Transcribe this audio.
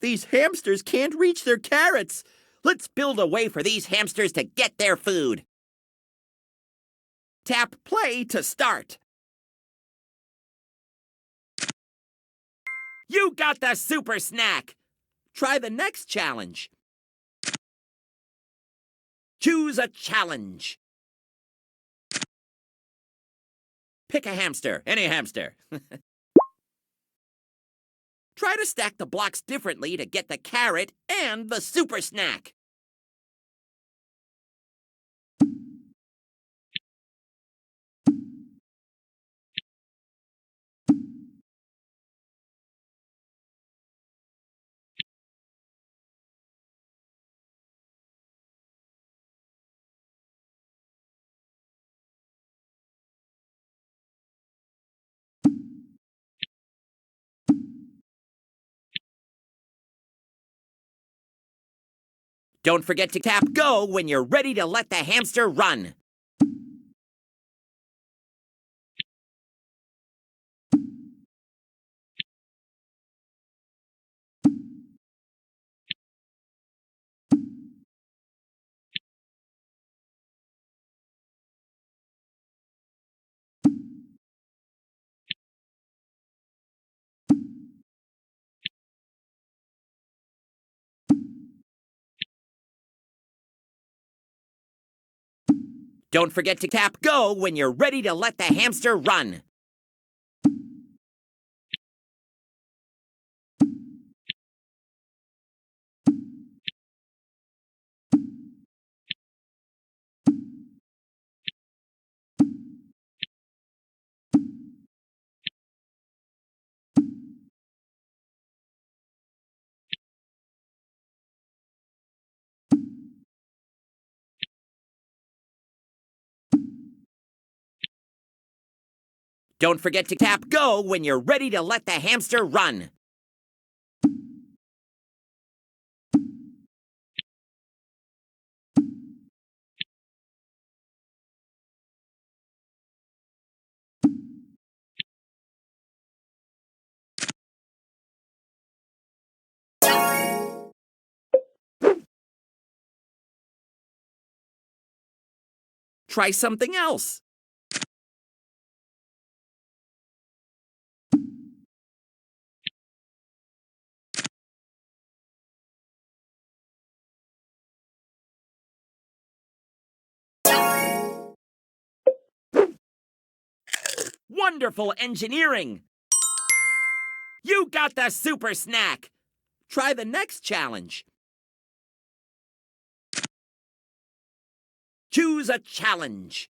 These hamsters can't reach their carrots. Let's build a way for these hamsters to get their food. Tap play to start. You got the super snack. Try the next challenge. Choose a challenge. Pick a hamster, any hamster. Try to stack the blocks differently to get the carrot and the super snack. Don't forget to tap go when you're ready to let the hamster run. Don't forget to tap go when you're ready to let the hamster run. Don't forget to tap go when you're ready to let the hamster run. Try something else. Wonderful engineering! You got the super snack! Try the next challenge. Choose a challenge.